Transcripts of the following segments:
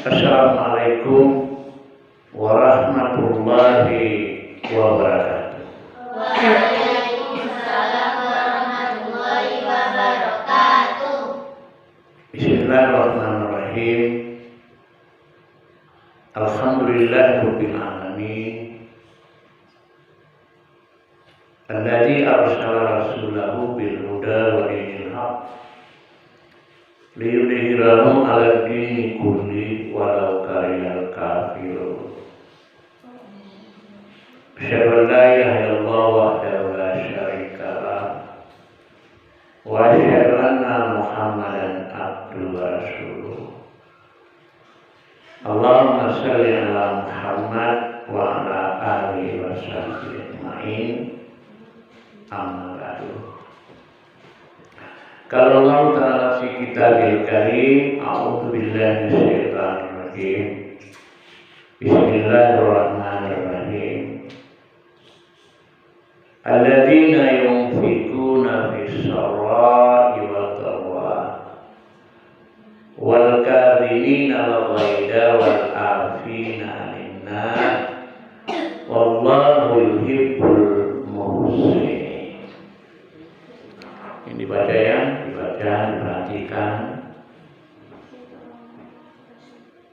Assalamualaikum warahmatullahi wabarakatuh. Waalaikumsalam warahmatullahi wabarakatuh. Bismillahirrahmanirrahim. Alhamdulillahirabbil alamin. Alladzi arsala rasulahu bil huda wa dinil haqq liyudhhirahu 'ala dini kulli walau karihal kafirun. Asyhadu an la ilaha illallah wahdahu la syarika lah wa asyhadu anna Muhammadan abduhu wa rasuluh. Allahumma shalli ala Muhammad wa ala alihi wa sahbihi ajmain. Amma ba'du. Qala Allah Ta'ala fi kitabil karim, a'udzu billahi minasyaitonir rajim. Bismillahirrahmanirrahim. Alladzina yunfikuna fis sarra'i wad dharra'i wal kadhimina al ghaidha wal 'afina 'anil nas wallahu yuhibbul muhsinin. Ini dibaca ya, diperhatikan.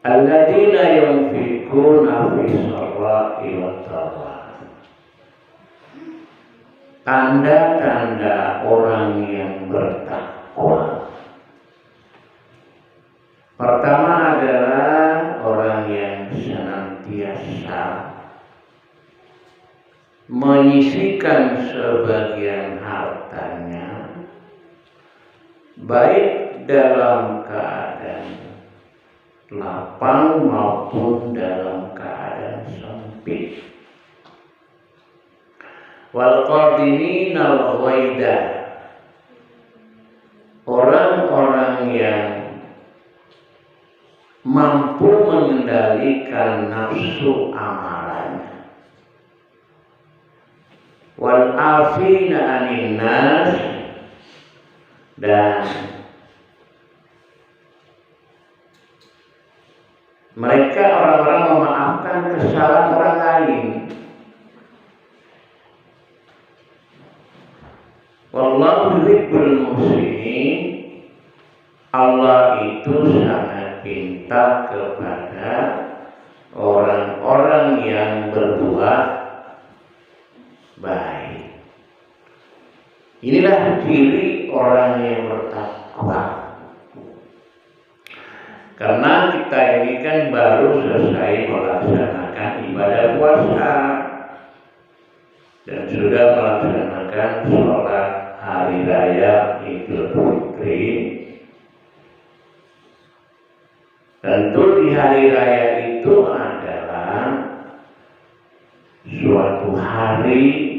Alladzina yunfikuna fis sarra'i wad dharra'i. Tanda-tanda orang yang bertakwa. Pertama adalah orang yang senantiasa menyisihkan sebagian hartanya, baik dalam keadaan lapang maupun dalam keadaan sempit. Wal qadimina al ghaidha, orang-orang yang mampu mengendalikan nafsu amalannya. Wal afina 'anil nas, dan mereka orang-orang memaafkan kesalahan orang lain. Wallahu yuhibbul muhsinin. Allah itu sangat cinta kepada orang-orang yang berbuat baik. Inilah ciri orang yang bertakwa. Karena kita ini kan baru selesai melaksanakan ibadah puasa dan sudah melaksanakan sholat hari raya Idul Fitri. Tentu di hari raya itu adalah suatu hari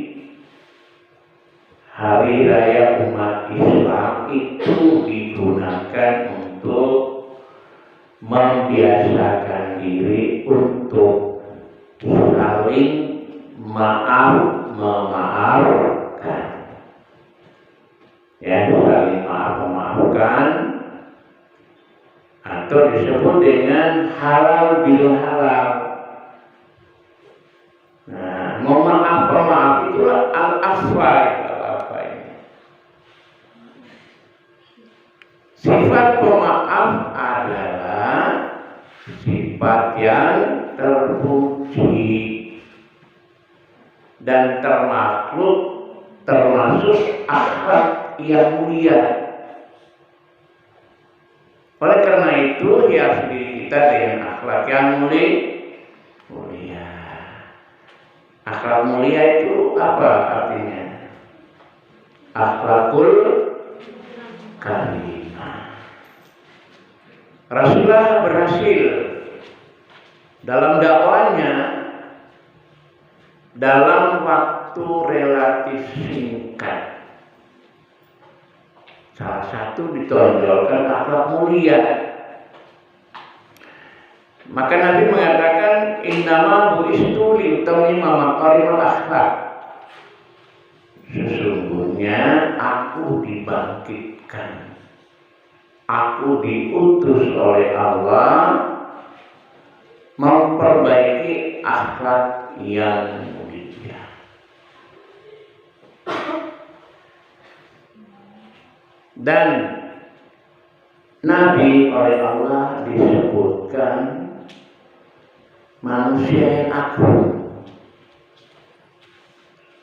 raya umat Islam itu digunakan untuk membiasakan diri untuk saling memaafkan. Ya, saling memaafkan atau disebut dengan halal bil halal. Nah, pemaaf itulah al-afwa. Sifat pemaaf adalah sifat yang terpuji dan termasuk akhlak yang mulia. Oleh karena itu, hias diri kita dengan akhlak yang mulia. Akhlak mulia itu apa artinya? Akhlakul karimah. Rasulullah berhasil dalam dakwanya dalam waktu relatif singkat. Salah satu ditonjolkan akhlak mulia. Maka Nabi mengatakan innama bu'istu liutammima makarimal akhlak. Sesungguhnya aku dibangkitkan, aku diutus oleh Allah memperbaiki akhlak yang mulia. Dan Nabi oleh Allah disebutkan manusia yang agung,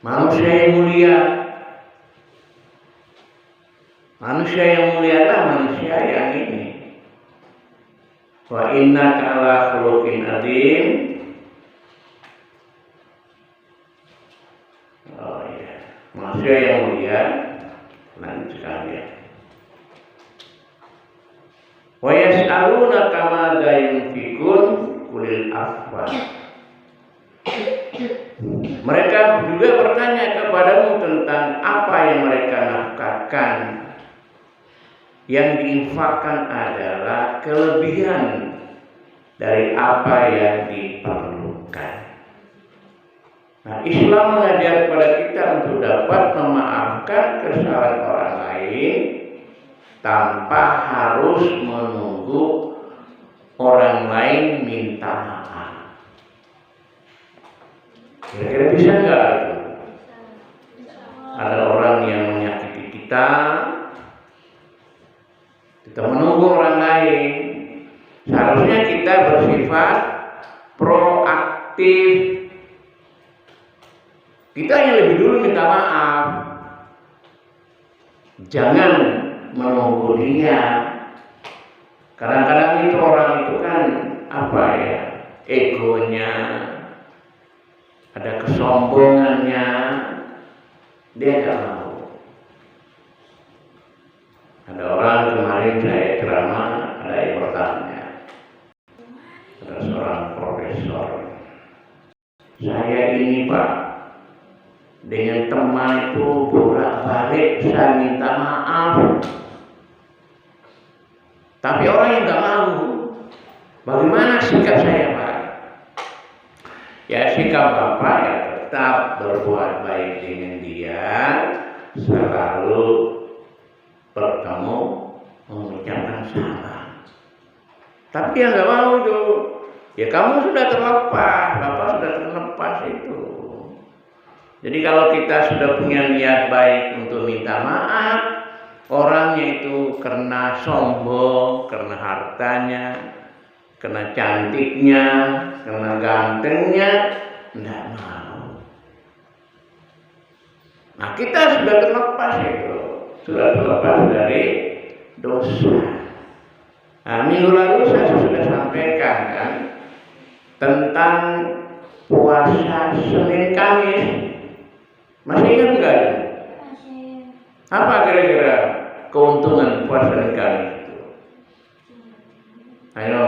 manusia yang mulia. Manusia yang mulia adalah manusia yang ini. Wa innaka ala khuluqin adzim. Oh ya, manusia yang mulia. Lanjut sekalian. Wa yas'alunaka madza yunfikun qulil afwa. Mereka juga bertanya kepadamu tentang apa yang mereka nafkahkan. Yang diinfakkan adalah kelebihan dari apa yang diperlukan. Nah, Islam mengajar kepada kita untuk dapat memaafkan kesalahan orang lain tanpa harus menunggu orang lain minta maaf. Kira-kira bisa nggak? Ada orang yang menyakiti kita menunggu orang lain. Seharusnya kita bersifat proaktif. Kita yang lebih dulu minta maaf. Jangan menunggu dia. Kadang-kadang itu orang itu kan apa ya, egonya, ada kesombongannya, dia nggak mau. Ada orang kemarin saya ceramah, ada yang bertanya, ada seorang profesor, saya ini Pak, dengan teman itu bolak-balik saya minta maaf, tapi orang yang nggak mau. Bagaimana sikap saya Pak? Ya sikap Bapak ya tetap berbuat baik dengan dia, selalu bertemu mengucapkan salam. Tapi dia nggak mau tuh. Ya kamu sudah terlepas, Bapak sudah terlepas itu. Jadi kalau kita sudah punya niat baik untuk minta maaf, orangnya itu karena sombong, karena hartanya, karena cantiknya, karena gantengnya, tidak mau. Nah, kita sudah terlepas itu, sudah terlepas dari dosa. Nah, minggu lalu saya sudah sampaikan kan tentang puasa Senin Kamis. Masih ingat enggak? Apa kira-kira keuntungan puasa Senin Kamis itu? Ayo.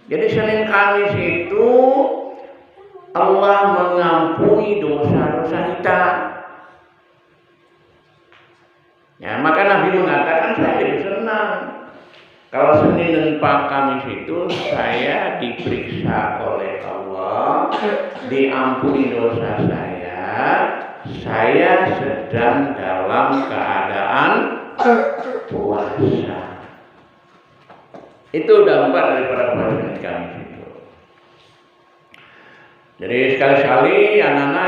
Jadi Senin Kamis itu Allah mengampuni dosa-dosa kita. Ya, maka Nabi mengatakan saya lebih senang kalau Senin dan Kamis itu saya diperiksa oleh Allah, diampuni dosa saya sedang dalam keadaan puasa. Itu dampak daripada puasa Senin Kamis itu. Jadi sekali-sekali anak-anak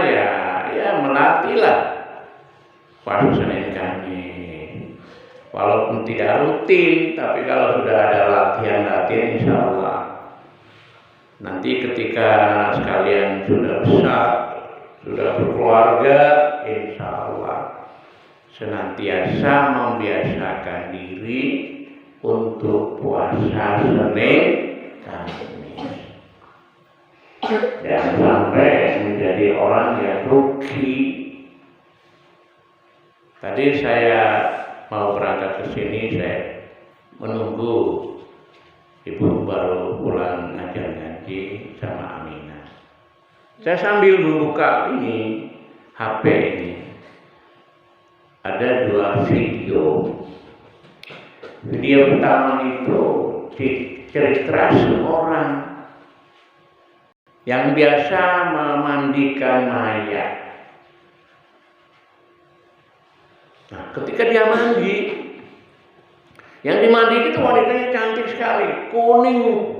ya melatihlah puasa Senin Kamis. Walaupun tidak rutin, tapi kalau sudah ada latihan-latihan, insya Allah nanti ketika anak sekalian sudah besar, sudah berkeluarga, insya Allah senantiasa membiasakan diri untuk puasa Senin Kamis. Jangan sampai menjadi orang yang rugi. Tadi saya mau berangkat ke sini, saya menunggu ibu baru pulang ngajar ngaji sama Aminah. Saya sambil membuka ini HP ini, ada 2 video. Video pertama itu cerita seorang yang biasa memandikan mayat. Nah, ketika dia mandi, yang dimandi itu wanitanya cantik sekali, kuning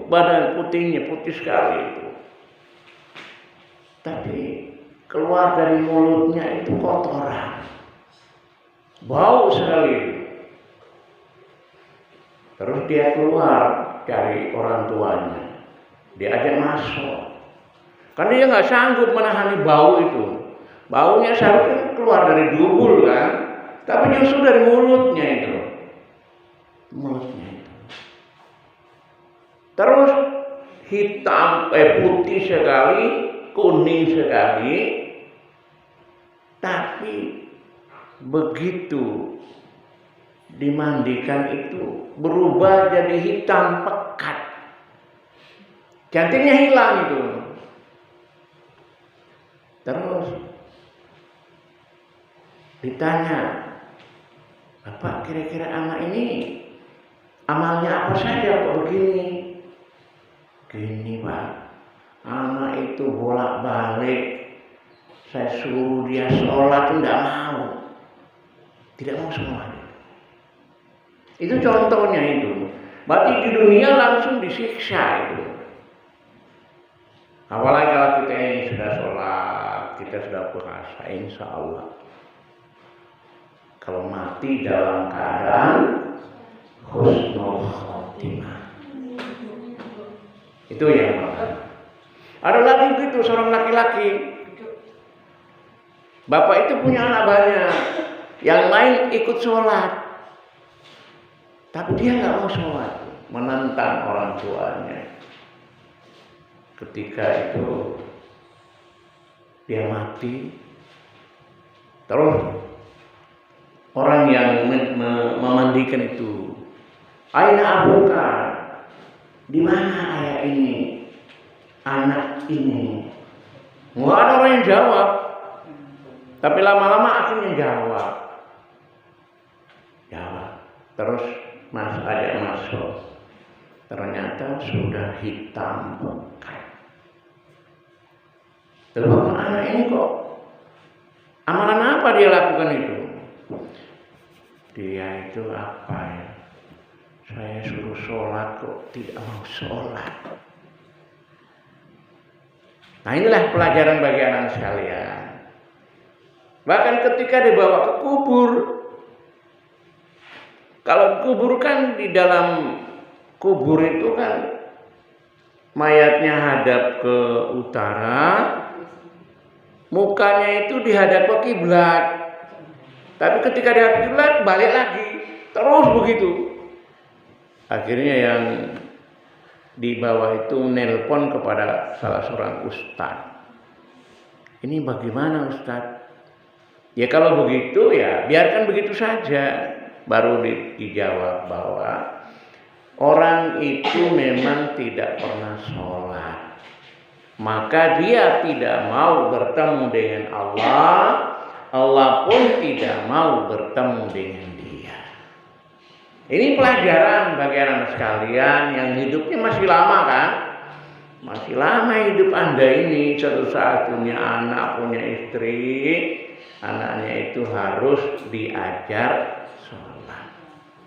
badan putihnya, putih sekali itu. Tapi keluar dari mulutnya itu kotoran, bau sekali. Terus dia keluar cari orang tuanya, dia ajak masuk. Karena dia nggak sanggup menahani bau itu. Baunya seharusnya keluar dari dubul kan, tapi justru dari mulutnya itu. Terus hitam, putih sekali, kuning sekali, tapi begitu dimandikan itu berubah jadi hitam pekat. Cantiknya hilang itu. Terus ditanya, Bapak kira-kira anak ini amalnya apa saja kok begini? Gini Pak, anak itu bolak-balik, saya suruh dia sholat tidak mau, tidak mau sholat. Itu contohnya itu. Berarti di dunia langsung disiksa itu. Apalagi kalau kita ini sudah sholat, kita sudah puasa, insya Allah. Kalau mati dalam keadaan husnul khotimah. Itu yang pertama. Ada lagi gitu seorang laki-laki. Bapak itu punya anak banyak. Yang lain ikut sholat. Tapi dia nggak mau sholat. Menentang orang tuanya. Ketika itu dia mati. Terus orang yang memandikan itu, aina abuka, di mana ayah ini, anak ini? Nggak ada orang yang jawab. Tapi lama-lama akhirnya jawab. Terus ajak masuk. Ternyata sudah hitam pekat. Terus anak ini kok amalan apa dia lakukan itu? Dia itu apa ya? Saya suruh sholat kok tidak mau sholat. Nah, inilah pelajaran bagi anak sekalian. Bahkan ketika dibawa ke kubur, kalau kubur kan di dalam kubur itu kan mayatnya hadap ke utara, mukanya itu dihadap ke kiblat. Tapi ketika dihadap kiblat balik lagi, terus begitu. Akhirnya yang di bawah itu nelpon kepada salah seorang ustadz. Ini bagaimana ustadz? Ya kalau begitu ya biarkan begitu saja. Baru dijawab bahwa orang itu memang tidak pernah sholat, maka dia tidak mau bertemu dengan Allah, Allah pun tidak mau bertemu dengan dia. Ini pelajaran bagi anak sekalian yang hidupnya masih lama kan? Masih lama hidup Anda ini, suatu saat punya anak, punya istri, anaknya itu harus diajar sholat.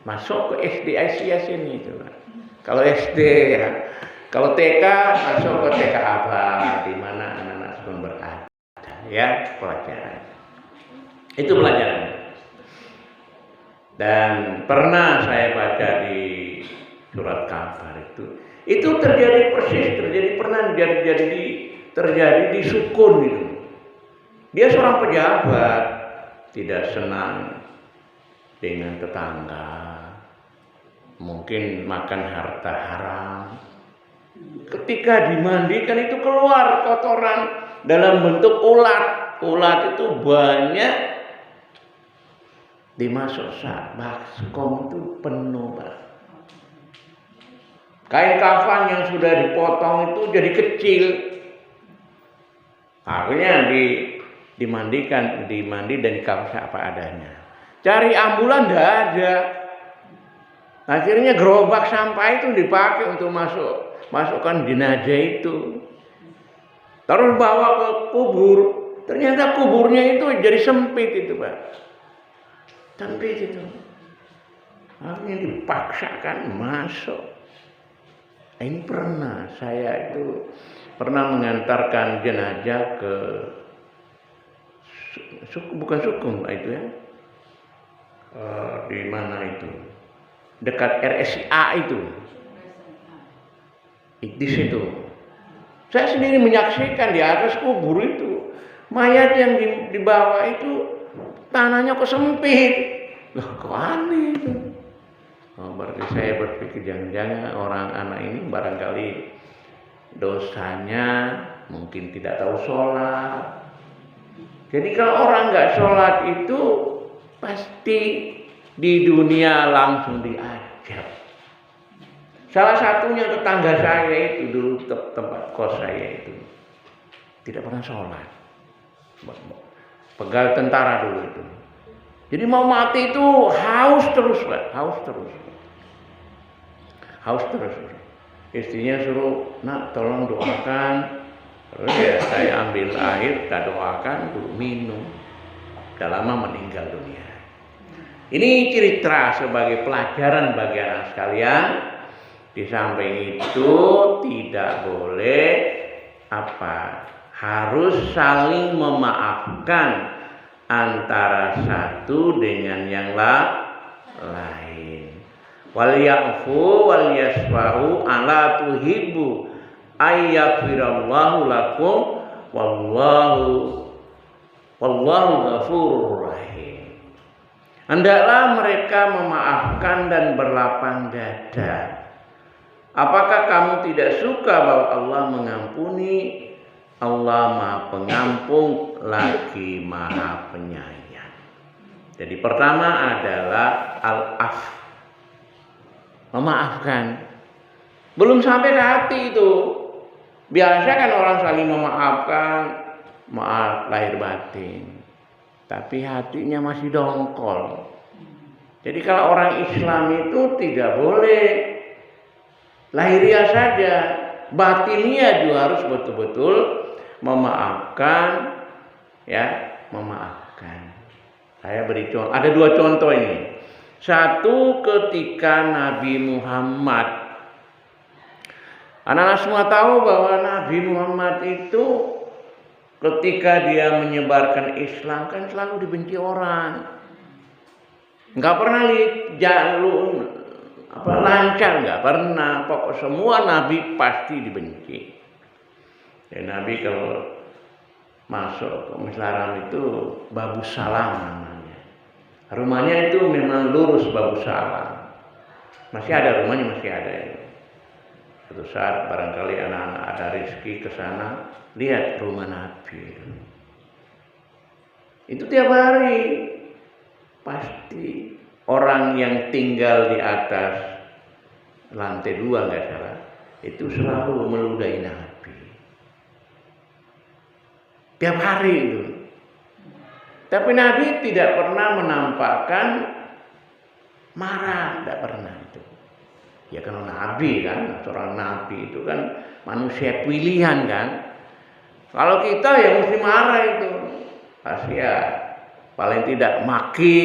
Masuk ke SD Asia sini coba. Kalau SD ya, kalau TK masuk ke TK Abah, di mana anak-anak sedang berada, ya pelajaran. Itu pelajaran. Dan pernah saya baca di surat kabar itu terjadi persis, terjadi di Sukun itu. Dia seorang pejabat, tidak senang dengan tetangga, mungkin makan harta haram. Ketika dimandikan itu keluar kotoran dalam bentuk ulat. Ulat itu banyak dimasuk baskom itu penuh. Kain kafan yang sudah dipotong itu jadi kecil. Akhirnya dimandi dan dikasih apa adanya. Cari ambulan enggak ada. Akhirnya gerobak sampah itu dipakai untuk masukkan jenazah itu. Terus bawa ke kubur. Ternyata kuburnya itu jadi sempit itu, Pak. Sempit itu. Akhirnya dipaksakan masuk. Ini saya itu pernah mengantarkan jenazah ke bukan Sukun itu ya. Di mana itu? Dekat RSA itu. Di situ. Saya sendiri menyaksikan di atas kubur itu mayat yang di bawah itu tanahnya kok sempit. Loh, kok aneh itu. Berarti saya berpikir jangan-jangan orang anak ini barangkali dosanya mungkin tidak tahu sholat. Jadi kalau orang nggak sholat itu pasti di dunia langsung diajar. Salah satunya tetangga saya itu dulu tempat kos saya itu tidak pernah sholat. Pegawai tentara dulu itu. Jadi mau mati itu haus terus, Pak. Haus terus. Istrinya suruh, nak tolong doakan. Terus ya saya ambil air, kita doakan, dulu minum. Sudah lama meninggal dunia. Ini cerita sebagai pelajaran bagi anak sekalian. Di samping itu tidak boleh harus saling memaafkan antara satu dengan yang lain. Wal ya'fu wal yasfahu ala tuhibbu ayyaghfirallahu lakum wallahu ghafurur rahim. Hendaklah mereka memaafkan dan berlapang dada. Apakah kamu tidak suka bahwa Allah mengampuni? Allah Maha Pengampun lagi Maha Penyayang. Jadi pertama adalah al-af, memaafkan. Belum sampai ke hati itu. Biasa kan orang saling memaafkan, maaf lahir batin. Tapi hatinya masih dongkol. Jadi kalau orang Islam itu tidak boleh lahiriah saja, batinnya juga harus betul-betul memaafkan, ya, memaafkan. Saya beri contoh, ada dua contoh ini. Satu ketika Nabi Muhammad Anak-anak semua tahu bahwa Nabi Muhammad itu ketika dia menyebarkan Islam kan selalu dibenci orang. Nggak pernah jalur lancar, nggak pernah. Pokok semua Nabi pasti dibenci. Dan Nabi kalau masuk ke Masjidil Haram itu Babu Salam namanya. Rumahnya itu memang lurus Babu Salam. Masih ada rumahnya, masih ada itu. Suatu saat barangkali anak-anak ada rezeki ke sana, lihat rumah Nabi. Itu tiap hari pasti orang yang tinggal di atas lantai 2 nggak salah, itu selalu meludahi Nabi. Tiap hari itu. Tapi Nabi tidak pernah menampakkan marah, tidak pernah itu. Ya kalau Nabi kan, seorang Nabi itu kan manusia pilihan kan. Kalau kita ya mesti marah itu. Pasti ya paling tidak maki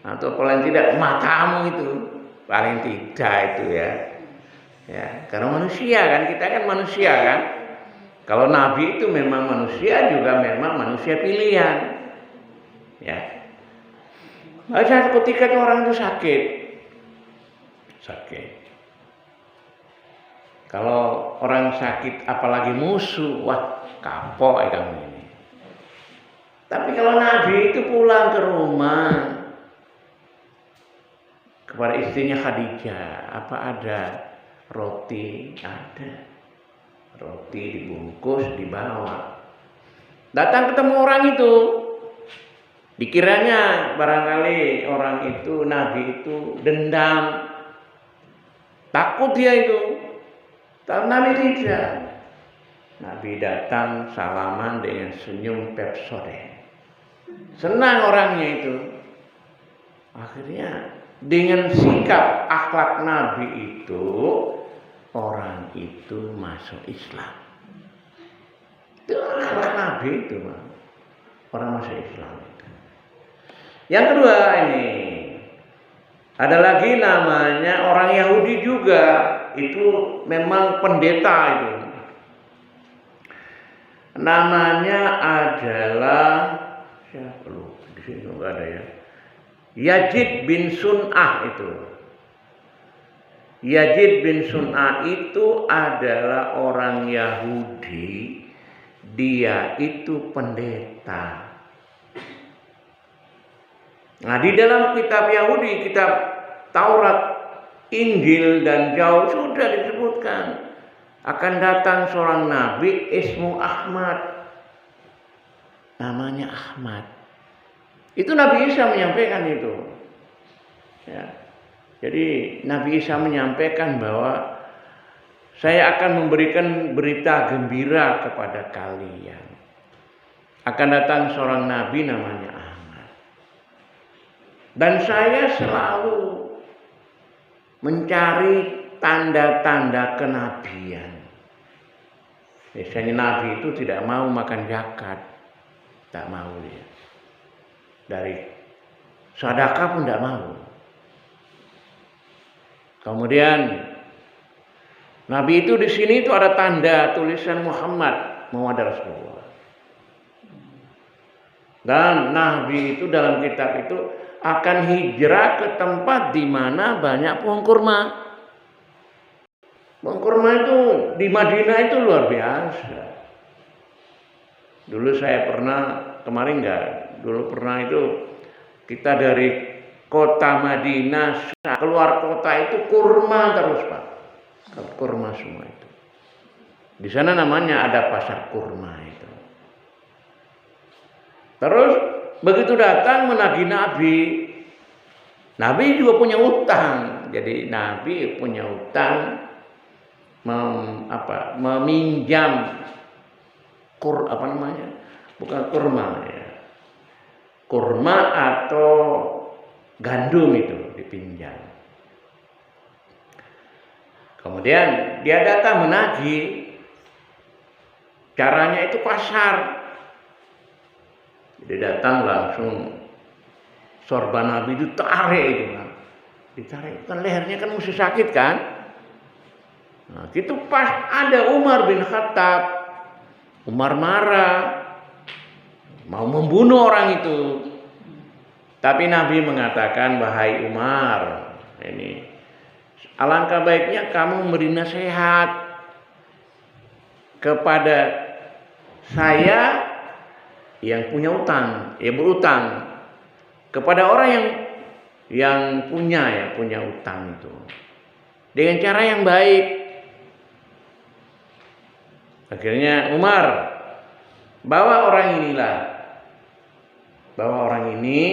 atau paling tidak matamu itu. Paling tidak itu ya. Ya, karena manusia kan, kita kan manusia kan. Kalau Nabi itu memang manusia, juga memang manusia pilihan. Ya. Ada ketika orang itu sakit. Kalau orang sakit apalagi musuh, wah kapok ya kamu ini. Tapi kalau Nabi itu pulang ke rumah kepada istrinya Khadijah, apa ada roti? Ada. Roti dibungkus dibawa. Datang ketemu orang itu. Dikiranya barangkali orang itu, Nabi itu dendam. Takut dia itu. Tapi Nabi tidak. Nabi datang salaman dengan senyum pepsode. Senang orangnya itu. Akhirnya dengan sikap akhlak Nabi itu, orang itu masuk Islam. Itu akhlak Nabi itu, orang masuk Islam itu. Yang kedua ini, ada lagi namanya orang Yahudi juga, itu memang pendeta itu. Namanya adalah siapa lu? Di sini enggak ada ya. Yazid bin Sun'ah itu. Yazid bin Sun'ah itu adalah orang Yahudi. Dia itu pendeta. Nah, di dalam kitab Yahudi, kitab Taurat, Injil dan Jauh sudah disebutkan akan datang seorang nabi ismu Ahmad. Namanya Ahmad. Itu Nabi Isa menyampaikan itu. Ya. Jadi Nabi Isa menyampaikan bahwa saya akan memberikan berita gembira kepada kalian. Akan datang seorang nabi namanya Ahmad. Dan saya selalu mencari tanda-tanda kenabian. Biasanya nabi itu tidak mau makan zakat. Tak mau dia. Dari sedekah pun tidak mau. Kemudian Nabi itu di sini itu ada tanda tulisan Muhammad Rasulullah. Dan Nabi itu dalam kitab itu akan hijrah ke tempat di mana banyak pohon kurma. Pohon kurma itu di Madinah itu luar biasa. Dulu saya pernah, kemarin enggak, dulu pernah itu kita dari kota Madinah keluar kota itu kurma terus Pak. Kurma semua itu. Di sana namanya ada pasar kurma itu. Terus begitu datang menagih Nabi. Nabi juga punya utang. Jadi Nabi punya utang meminjam bukan kurma ya. Kurma atau gandum itu dipinjam. Kemudian dia datang menagih. Caranya itu kasar. Jadi datang langsung sorban Nabi itu tarik itu kan. Ditarik kan lehernya kan mesti sakit kan. Nah, itu pas ada Umar bin Khattab. Umar marah, mau membunuh orang itu. Tapi Nabi mengatakan, wahai Umar, ini alangkah baiknya kamu memberi nasihat kepada saya yang punya utang, ya berutang, kepada orang yang punya utang itu dengan cara yang baik. Akhirnya Umar bawa orang ini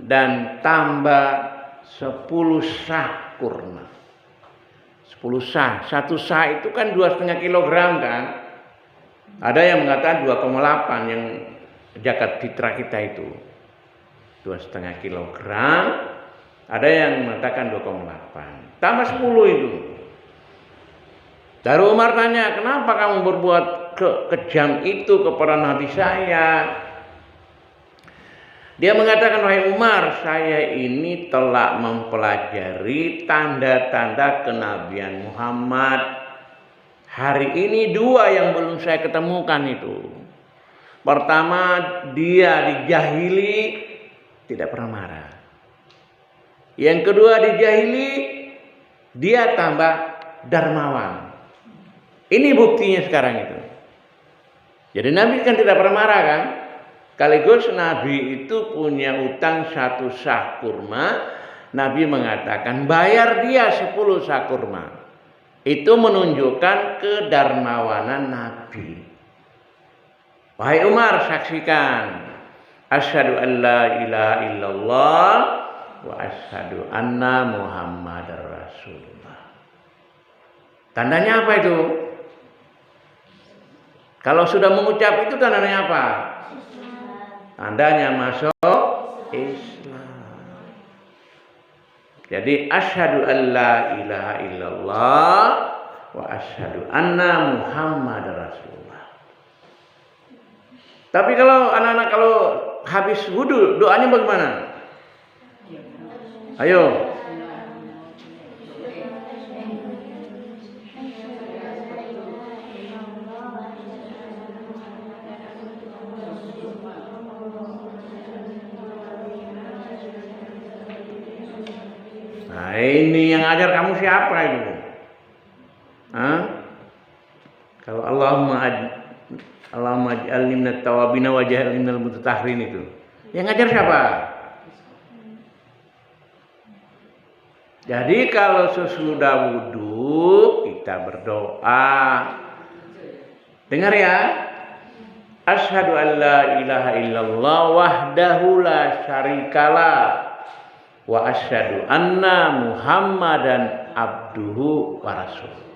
dan tambah 10 sah kurma. 10 sah, 1 sah itu kan 2,5 kilogram kan. Ada yang mengatakan 2,8 yang zakat fitrah kita itu 2,5 kilogram. Ada yang mengatakan 2,8 tambah 10 itu. Lalu Umar tanya, kenapa kamu berbuat kejam itu kepada Nabi saya? Dia mengatakan, wahai Umar, saya ini telah mempelajari tanda-tanda kenabian Muhammad. Hari ini 2 yang belum saya ketemukan itu. Pertama, dia dijahili tidak pernah marah. Yang kedua, dijahili dia tambah dermawan. Ini buktinya sekarang itu. Jadi Nabi kan tidak pernah marah kan? Sekaligus Nabi itu punya utang 1 sah kurma. Nabi mengatakan bayar dia 10 sah kurma. Itu menunjukkan kedermawanan Nabi. Wahai Umar, saksikan. Asyhadu an la ilaha illallah wa asyhadu anna Muhammadar Rasulullah. Tandanya apa itu? Kalau sudah mengucap itu tandanya apa? Tandanya masuk Islam. Jadi asyhadu an la ilaha illallah wa asyhadu anna Muhammadar Rasulullah. Tapi kalau anak-anak kalau habis wudu doanya bagaimana? Ayo. Nah, ini yang ajar kamu siapa itu? Hah? Kalau Allahumma ij'alni minat tawabin wa ij'alni minal mutatahhirin itu. Yang ngajar siapa? Jadi kalau sesudah wudu kita berdoa. Dengar ya. Asyhadu an la ilaha illallah wahdahu la syarikalah wa asyhadu anna Muhammadan abduhu wa rasuluh.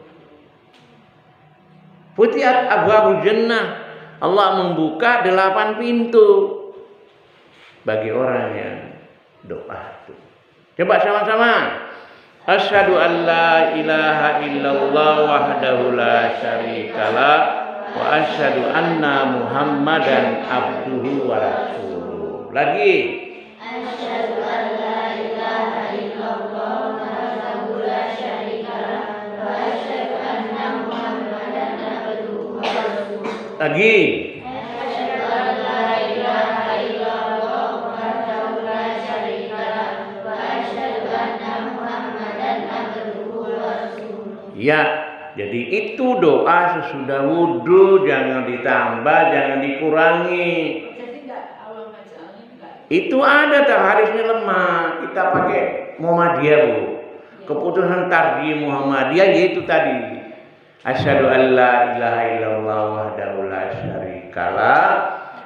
Futihat abwabul jannah. Allah membuka 8 pintu bagi orang yang doa itu. Coba sama-sama. Asyhadu an la ilaha illallah wahdahu la syarikalah wa asyhadu anna Muhammadan abduhu wa rasuluh. Lagi. Asyhadu an la ilaha illallah wahdahu la syarikalah wa asyhadu anna Muhammadan abduhu wa rasuluh. Lagi. Asyhadu an la ilaha illallah wahdahu la syarikalah wa asyhadu anna Muhammadan abduhu wa rasuluh. Ya. Jadi itu doa sesudah wudhu, jangan ditambah, jangan dikurangi. Jadi itu ada hadisnya lemah. Kita pakai Muhammadiyah Bu. Keputusan tarjih Muhammadiyah yaitu tadi. Asyhadu an la ilaha illallah wahdahu la syarikalah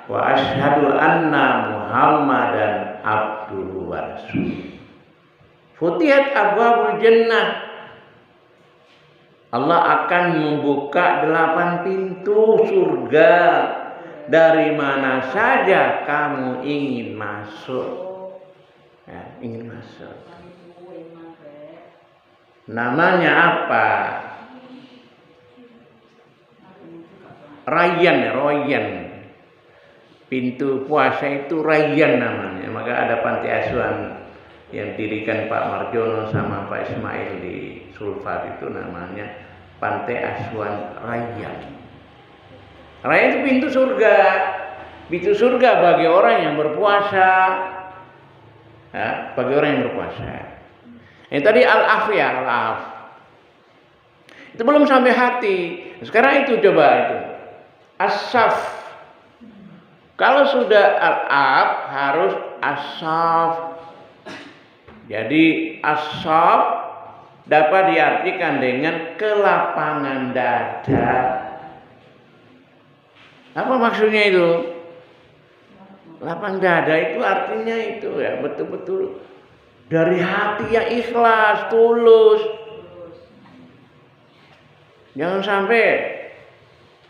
wa asyhadu anna Muhammadan abduhu wa rasuluh. Futihat abwabul jannah. Allah akan membuka 8 pintu surga dari mana saja kamu ingin masuk. Ya, ingin masuk. Namanya apa? Rayyan. Pintu puasa itu Rayyan namanya. Maka ada panti asuhan yang didirikan Pak Marjono sama Pak Ismail di Sulfat itu namanya pantai asuhan Rayyan. Rayyan itu pintu surga. Pintu surga bagi orang yang berpuasa. Ya, bagi orang yang berpuasa. Yang tadi al-af ya, al-af. Itu belum sampai hati. Sekarang itu coba itu. As-saf. Kalau sudah al-af harus as-saf. Jadi as-saf dapat diartikan dengan kelapangan dada. Apa maksudnya itu? Lapang dada itu artinya itu ya betul-betul dari hati yang ikhlas, tulus. Jangan sampai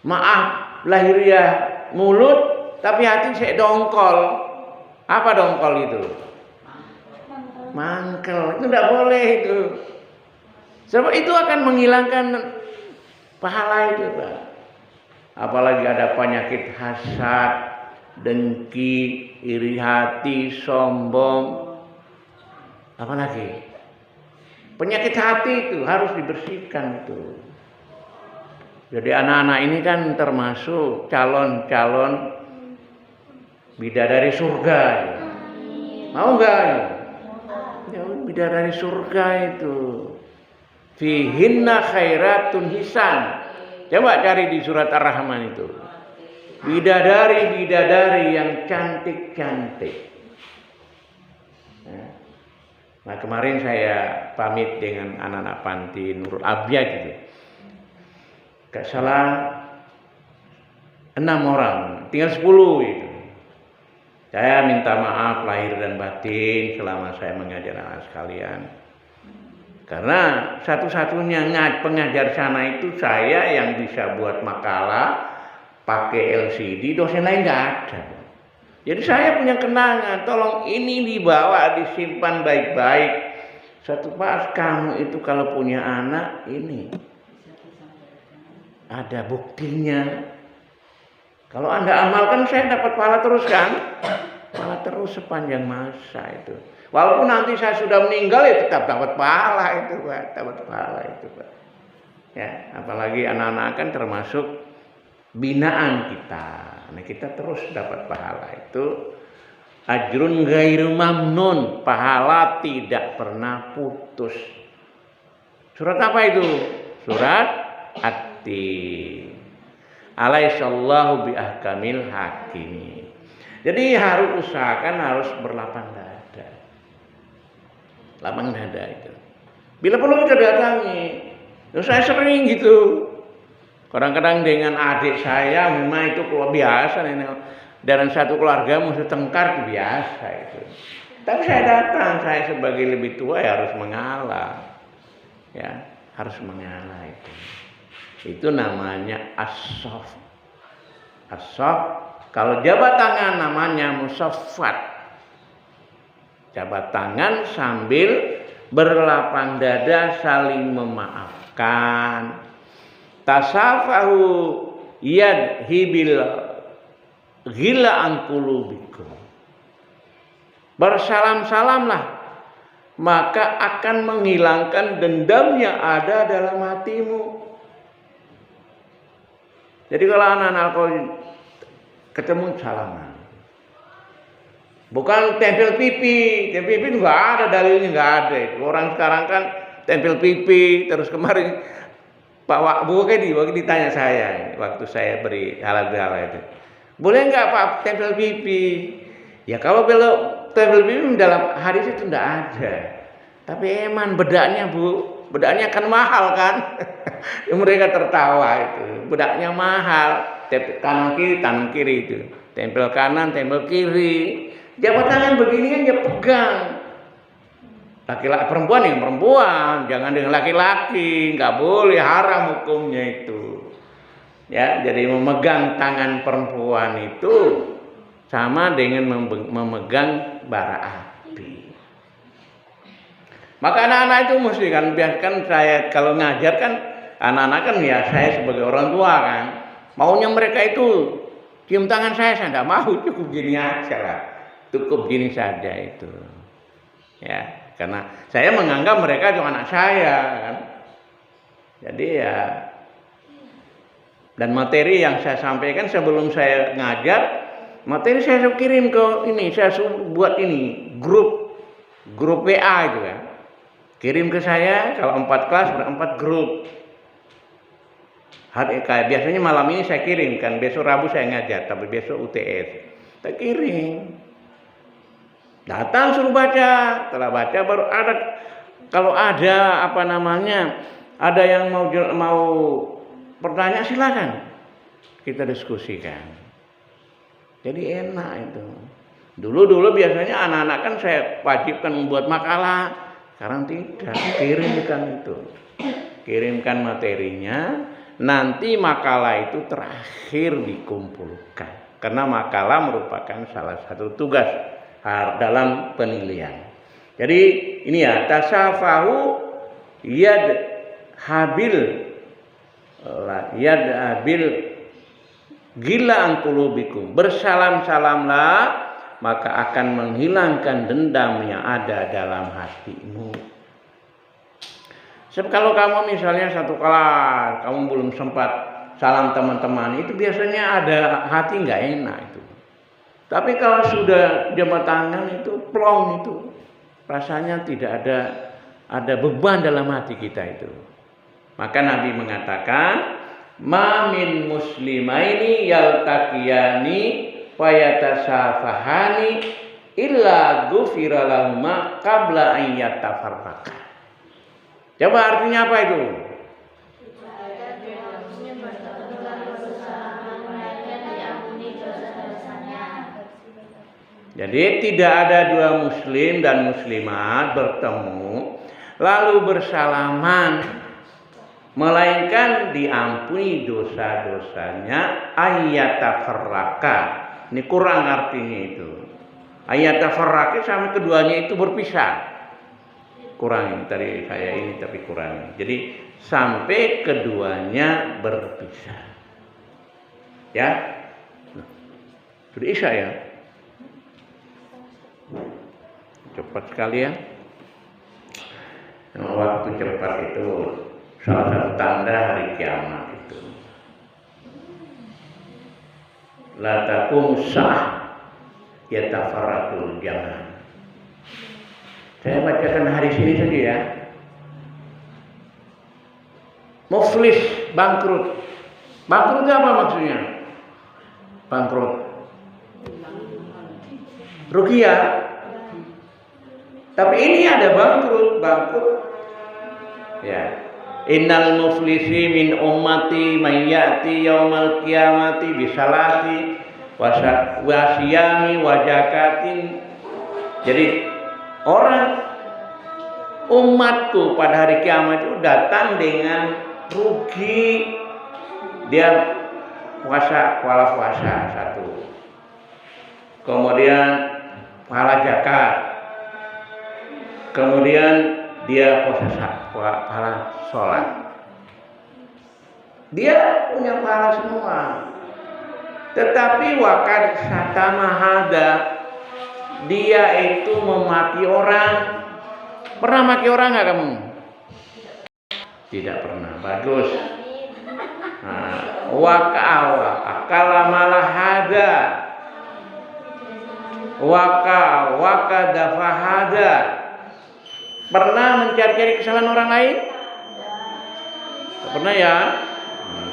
maaf lahiriah mulut tapi hati saya dongkol. Apa dongkol itu? Mangkel. Itu tidak boleh itu. Sebab itu akan menghilangkan pahala itu, Pak. Apalagi ada penyakit hasad, dengki, iri hati, sombong. Apalagi penyakit hati itu harus dibersihkan itu. Jadi anak-anak ini kan termasuk calon-calon bidadari surga. Mau nggak? Ya, bidadari surga itu. Fihinna khairatun hisan. Coba cari di surat Ar-Rahman itu. Bidadari-bidadari yang cantik-cantik. Nah kemarin saya pamit dengan anak-anak panti Nurul Abiyah gitu. Gak salah 6 orang, tinggal 10 itu. Saya minta maaf lahir dan batin selama saya mengajar anak sekalian. Karena satu-satunya pengajar sana itu saya yang bisa buat makalah pakai LCD, dosen lain nggak ada. Jadi saya punya kenangan, tolong ini dibawa, disimpan baik-baik. Suatu pas kamu itu kalau punya anak ini ada buktinya. Kalau Anda amalkan saya dapat pahala terus kan? Pahala terus sepanjang masa itu. Walaupun nanti saya sudah meninggal ya tetap dapat pahala itu, Pak. Dapat pahala itu, Pak. Ya, apalagi anak-anak kan termasuk binaan kita. Nah, kita terus dapat pahala itu. Ajrun ghairu mamnun, pahala tidak pernah putus. Surat apa itu? Surat At-Tin. Alaihissallahu biahkamil hakim. Jadi harus usahakan harus berlapang dada. Lapang dada itu. Bila perlu kita datangi. Terus saya sering gitu. Kadang-kadang dengan adik saya memang itu keluar biasa nih. Dalam satu keluarga musuh tengkar biasa itu. Tapi saya datang, saya sebagai lebih tua ya harus mengalah. Ya, harus mengalah itu. Itu namanya as-saf. As-saf, kalau jabat tangan namanya musaffat. Jabat tangan sambil berlapang dada saling memaafkan. Tasafahu yadhibil ghila an qulubikum. Bersalam-salamlah maka akan menghilangkan dendam yang ada dalam hatimu. Jadi kalau anak-anak alkohol ketemu salaman. Bukan tempel pipi. Tempel pipi itu nggak ada dalilnya, nggak ada itu. Orang sekarang kan tempel pipi. Terus kemarin Pak Waktu ditanya saya waktu saya beri halal bihalal itu, boleh nggak Pak tempel pipi? Ya kalau tempel pipi dalam hadis itu tidak ada. Tapi eman bedaknya Bu, bedaknya kan mahal kan? Mereka tertawa itu, bedaknya mahal. Kanan kiri itu, tempel kanan, tempel kiri. Jabat tangan begini kan dia pegang. Laki-laki perempuan yang perempuan, jangan dengan laki-laki, nggak boleh, haram hukumnya itu. Ya, jadi memegang tangan perempuan itu sama dengan memegang bara api. Maka anak-anak itu mesti kan biarkan saya kalau ngajar kan anak-anak kan ya saya sebagai orang tua kan maunya mereka itu cium tangan saya nggak mau, cukup gini aja lah, cukup gini saja itu. Ya. Karena saya menganggap mereka cuma anak saya kan. Jadi ya, dan materi yang saya sampaikan sebelum saya ngajar, materi saya kirim ke ini, saya buat ini grup WA itu kan. Kirim ke saya, kalau 4 kelas ber-4 grup. Biasanya malam ini saya kirim kan, besok Rabu saya ngajar, tapi besok UTS. Saya kirim. Datang suruh baca, setelah baca baru ada, kalau ada apa namanya, ada yang mau pertanyaan silakan kita diskusikan. Jadi enak itu. Dulu biasanya anak-anak kan saya wajibkan membuat makalah, sekarang tidak, kirimkan materinya, nanti makalah itu terakhir dikumpulkan, karena makalah merupakan salah satu tugas dalam penilaian. Jadi ini ya, tasafahu yad habil gila angkulubikum, bersalam-salamlah maka akan menghilangkan dendam yang ada dalam hatimu. Sebab kalau kamu misalnya satu kelas, kamu belum sempat salam teman-teman, itu biasanya ada hati nggak enak itu. Tapi kalau sudah jabat tangan itu plong itu, rasanya tidak ada beban dalam hati kita itu. Maka Nabi mengatakan, ma min muslimaini yaltaqiyani wa yatasafahani illa ghufira lahuma qabla an yatafarraqa. Coba artinya apa itu? Jadi tidak ada dua muslim dan muslimat bertemu lalu bersalaman, melainkan diampuni dosa-dosanya ayyatafarraqa. Ini kurang artinya itu. Ayyatafarraqa sama keduanya itu berpisah. Kurang tadi saya ini tapi kurang. Jadi sampai keduanya berpisah. Ya. Sudah isya ya. Cepat sekali ya. Waktu cepat itu salah satu tanda hari kiamat itu. La taqum sa'ah yatafarraqul jaman. Saya bacakan hari sini saja ya. Muflis, bangkrut. Bangkrut itu apa maksudnya? Bangkrut. Rugi ya. Tapi ini ada bangkrut. Ya. Innal muflisi min ummati man ya'ti yaumal qiyamati bisalati wa siyami wa zakatin. Jadi orang umatku pada hari kiamat itu datang dengan rugi. Dia puasa satu. Kemudian pahala zakat. Kemudian dia pahala sholat. Dia punya pahala semua. Tetapi wakad satama hada, dia itu memaki orang. Pernah maki orang nggak kamu? Tidak pernah. Bagus. Akala malah hada. Waka dafahada. Pernah mencari-cari kesalahan orang lain? Pernah ya?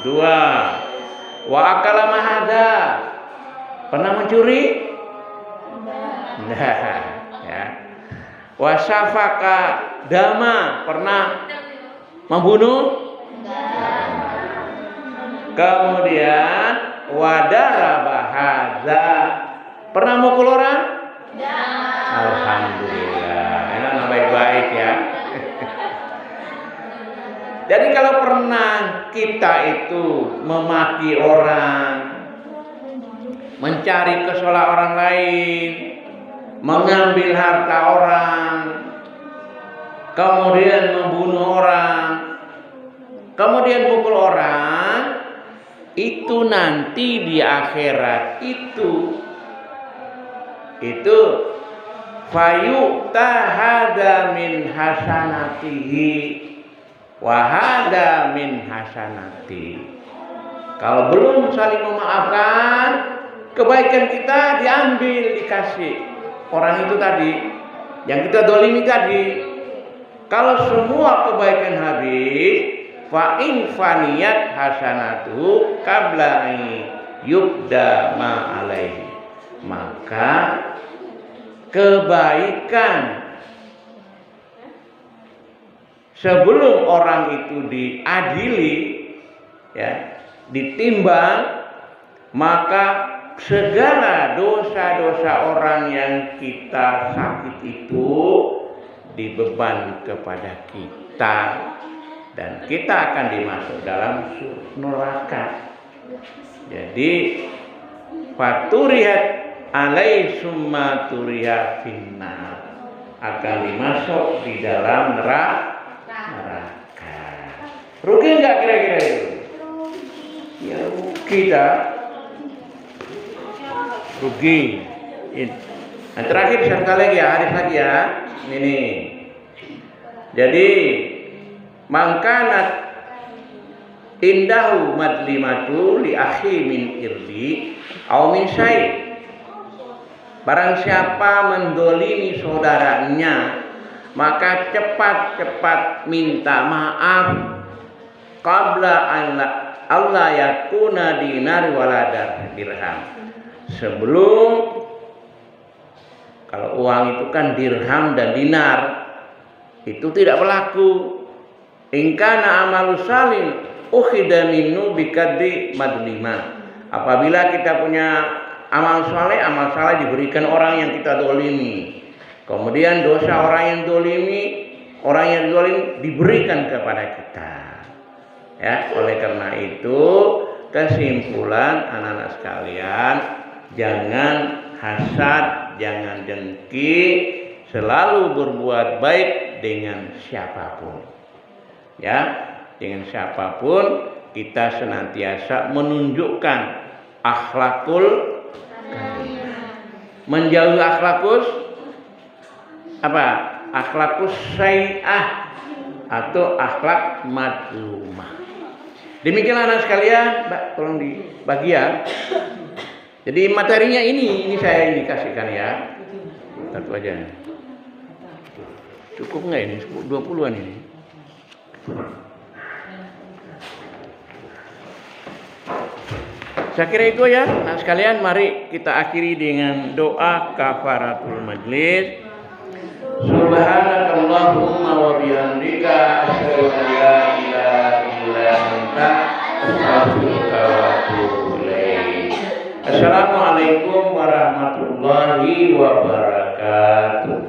2. Wa akala mahada. Pernah mencuri? Nah, ya. Wa safaka dama. Pernah membunuh? Kemudian wadara bahada. Pernah mukul orang? Alhamdulillah. Enak baik-baik ya. Jadi kalau pernah kita itu memaki orang, mencari kesalahan orang lain, mengambil harta orang, kemudian membunuh orang, kemudian mukul orang, itu nanti di akhirat itu fayu'ta hada min hasanatihi, Wahada min hasanati. Kalau belum saling memaafkan, kebaikan kita diambil, dikasih orang itu tadi, yang kita dolimi tadi. Kalau semua kebaikan habis, fa in faniyat hasanatu qabla yubda ma alaihi, maka kebaikan sebelum orang itu diadili, ya, ditimbang, maka segala dosa-dosa orang yang kita sakit itu dibeban kepada kita, dan kita akan dimasuk dalam neraka. Jadi faturihat alai summa turiha finnar, akan dimasuk di dalam neraka. Rugi nggak kira-kira itu? Ya rugi dah. Rugi. Nah, terakhir satu lagi ya, hadis lagi ya. Ini. Jadi mangkanat indahu madlimatu li akhi min irdi aw min syai'. Barang siapa mendolimi saudaranya, maka cepat-cepat minta maaf qabla Allah yakuna dinar wala dirham. Sebelum, kalau uang itu kan dirham dan dinar, itu tidak berlaku. Ingkana amalu salim ukhida minnu bikadri madlima. Apabila kita punya amal saleh diberikan orang yang kita dolimi. Kemudian dosa orang yang dolimi, orang yang dolim diberikan kepada kita. Ya, oleh karena itu kesimpulan anak-anak sekalian, jangan hasad, jangan dengki, selalu berbuat baik dengan siapapun. Ya, dengan siapapun kita senantiasa menunjukkan akhlakul karimah. Menjauhi akhlakus apa? Akhlakus syai'ah atau akhlak madlumah. Demikianlah anak sekalian, Mbak, tolong dibagi ya. Jadi materinya ini saya kasihkan ya. Satu aja. Cukup nggak ini? 20-an ini. Saya kira itu ya. Nah sekalian, mari kita akhiri dengan doa kafaratul majlis. Subhanakallahumma wa bihamdika asyhadu an la ilaha illa anta astaghfiruka wa atubu ilaik. Assalamualaikum warahmatullahi wabarakatuh.